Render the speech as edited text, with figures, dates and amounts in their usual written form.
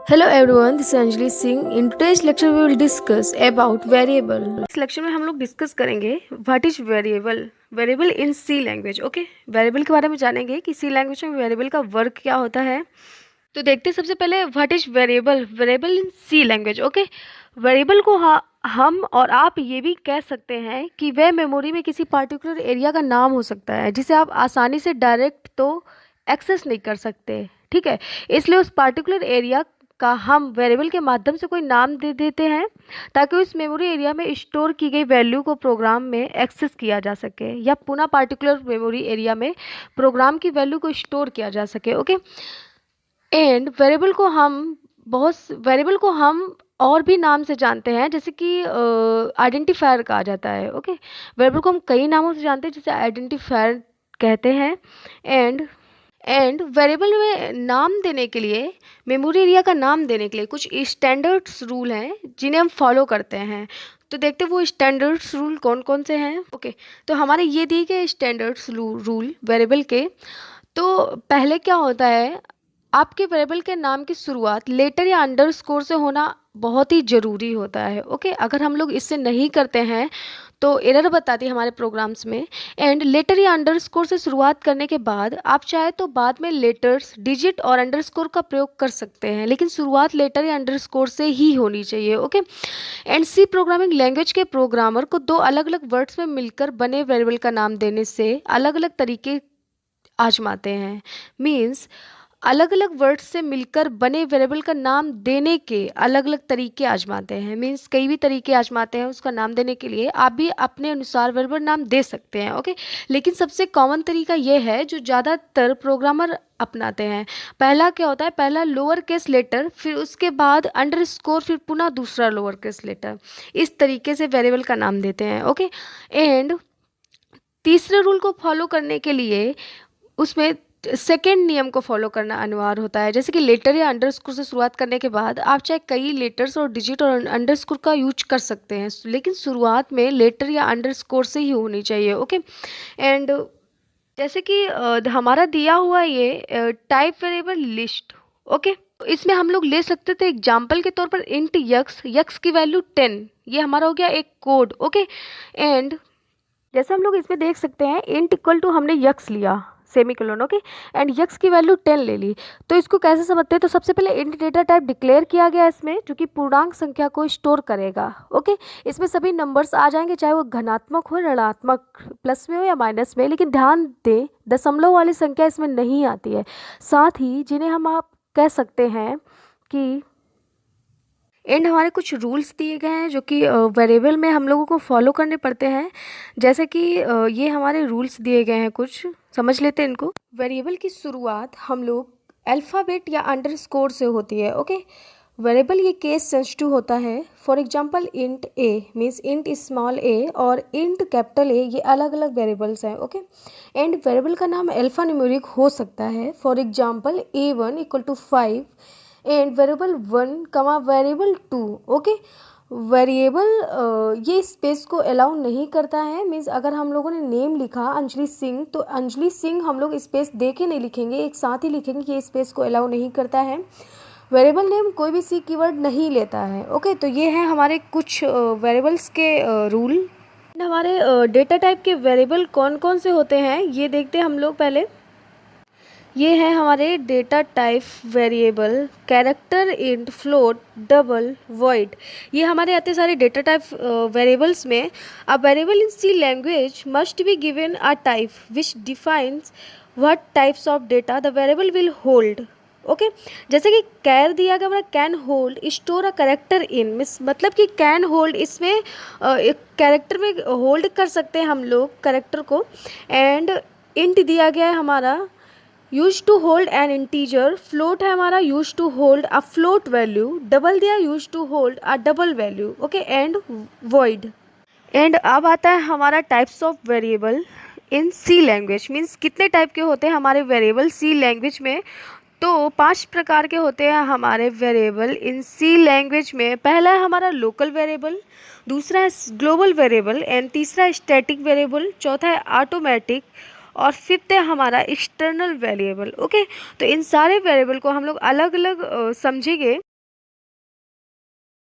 Hello everyone, this is Anjali Singh. In today's lecture, we will discuss about variable. इस lecture में हम लोग discuss करेंगे what is variable, variable in C language. Okay, variable के बारे में जानेंगे कि सी लैंग्वेज में वेरिएबल का वर्क क्या होता है. तो देखते हैं सबसे पहले what is variable, variable in C language. Okay, variable को हम और आप ये भी कह सकते हैं कि वह मेमोरी में किसी पार्टिकुलर एरिया का नाम हो सकता है जिसे आप आसानी से डायरेक्ट तो एक्सेस नहीं कर सकते. ठीक है, इसलिए उस पार्टिकुलर एरिया का हम वेरिएबल के माध्यम से कोई नाम दे देते हैं ताकि उस मेमोरी एरिया में स्टोर की गई वैल्यू को प्रोग्राम में एक्सेस किया जा सके या पुनः पार्टिकुलर मेमोरी एरिया में प्रोग्राम की वैल्यू को स्टोर किया जा सके. ओके, एंड वेरिएबल को हम और भी नाम से जानते हैं, जैसे कि आइडेंटिफायर कहा जाता है. ओके, वेरिएबल को हम कई नामों से जानते हैं जिसे आइडेंटिफायर कहते हैं. एंड वेरिएबल में नाम देने के लिए, मेमोरी एरिया का नाम देने के लिए कुछ स्टैंडर्ड्स रूल हैं जिन्हें हम फॉलो करते हैं. तो देखते हैं वो स्टैंडर्ड्स रूल कौन कौन से हैं. ओके, तो हमारे ये दिए गए स्टैंडर्ड्स रूल वेरिएबल के. तो पहले क्या होता है, आपके वेरिएबल के नाम की शुरुआत लेटर या अंडरस्कोर से होना बहुत ही ज़रूरी होता है. ओके, अगर हम लोग इससे नहीं करते हैं तो एरर बताती है हमारे प्रोग्राम्स में. एंड लेटर या अंडरस्कोर से शुरुआत करने के बाद आप चाहे तो बाद में लेटर्स, डिजिट और अंडरस्कोर का प्रयोग कर सकते हैं, लेकिन शुरुआत लेटर या अंडरस्कोर से ही होनी चाहिए. Okay, and C programming language के प्रोग्रामर को दो अलग अलग वर्ड्स में मिलकर बने वेरिएबल का नाम देने से अलग अलग तरीके आजमाते हैं. मीन्स अलग अलग वर्ड्स से मिलकर बने वेरिएबल का नाम देने के अलग अलग तरीके आजमाते हैं. मीन्स कई भी तरीके आजमाते हैं उसका नाम देने के लिए. आप भी अपने अनुसार वेरिएबल नाम दे सकते हैं. ओके, लेकिन सबसे कॉमन तरीका यह है जो ज़्यादातर प्रोग्रामर अपनाते हैं. पहला क्या होता है, पहला लोअर केस लेटर, फिर उसके बाद अंडरस्कोर, फिर पुनः दूसरा लोअर केस लेटर. इस तरीके से वेरिएबल का नाम देते हैं. ओके, एंड तीसरे रूल को फॉलो करने के लिए उसमें सेकेंड नियम को फॉलो करना अनिवार्य होता है. जैसे कि लेटर या अंडरस्कोर से शुरुआत करने के बाद आप चाहे कई लेटर्स और डिजिट और अंडरस्कोर का यूज कर सकते हैं, लेकिन शुरुआत में लेटर या अंडरस्कोर से ही होनी चाहिए. ओके, एंड जैसे कि हमारा दिया हुआ ये टाइप वेरिएबल लिस्ट. ओके, तो इसमें हम लोग ले सकते थे एग्जाम्पल के तौर पर इंट यक्स की वैल्यू 10. ये हमारा हो गया एक कोड. ओके, एंड जैसे हम लोग इसमें देख सकते हैं इंट इक्वल टू हमने यक्स लिया सेमीकोलन. ओके, एंड यक्स की वैल्यू 10 ले ली. तो इसको कैसे समझते हैं, तो सबसे पहले इंट डेटा टाइप डिक्लेयर किया गया इसमें जो कि पूर्णांक संख्या को स्टोर करेगा. ओके, इसमें सभी नंबर्स आ जाएंगे चाहे वो धनात्मक हो, ऋणात्मक, प्लस में हो या माइनस में. लेकिन ध्यान दें दशमलव वाली संख्या इसमें नहीं आती है. साथ ही जिन्हें हम आप कह सकते हैं कि एंड हमारे कुछ रूल्स दिए गए हैं जो कि वेरिएबल में हम लोगों को फॉलो करने पड़ते हैं. जैसे कि ये हमारे रूल्स दिए गए हैं, कुछ समझ लेते हैं इनको. वेरिएबल की शुरुआत हम लोग अल्फ़ाबेट या अंडरस्कोर से होती है. ओके, वेरिएबल ये केस सेंसिटिव होता है. For example int A means int small A और इंट कैपिटल ए, ये अलग अलग वेरिएबल्स हैं. ओके, एंड वेरिएबल का नाम अल्फ़ा न्यूमेरिक हो सकता है. For example A1 equal to 5 and variable 1 comma variable 2. Okay, variable ये स्पेस को अलाउ नहीं करता है. मीन्स अगर हम लोगों ने नेम लिखा अंजलि सिंह तो अंजलि सिंह हम लोग स्पेस दे के नहीं लिखेंगे, एक साथ ही लिखेंगे. ये स्पेस को अलाउ नहीं करता है. वेरिएबल नेम कोई भी सी कीवर्ड नहीं लेता है. ओके, तो ये है हमारे कुछ वेरिएबल्स के रूल. हमारे डेटा टाइप के वेरिएबल कौन कौन से होते हैं ये देखते हैं हम लोग पहले. ये है हमारे data type variable, character, int, float, double, void. ये हमारे आते सारे डेटा टाइप वेरिएबल्स में. A variable in C language must be given a type which defines what types of data the variable will hold. Okay, जैसे कि char दिया गया हमारा can hold store a character in, मतलब कि can hold, इसमें एक कैरेक्टर में होल्ड कर सकते हैं हम लोग कैरेक्टर को. एंड इंट दिया गया है हमारा use to hold an integer. Float है हमारा use to hold a float value. Double दिया use to hold a double value. Okay, and void. And अब आता है हमारा types of variable in C language. Means कितने टाइप के होते हैं हमारे वेरिएबल सी लैंग्वेज में. तो 5 प्रकार के होते हैं हमारे वेरिएबल इन सी लैंग्वेज में. पहला है हमारा लोकल वेरिएबल, दूसरा है ग्लोबल वेरिएबल, एंड तीसरा है स्टैटिक वेरिएबल, चौथा है ऑटोमेटिक, और फिफ्थ है हमारा एक्सटर्नल वेरिएबल. ओके, तो इन सारे वेरिएबल को हम लोग अलग अलग समझेंगे.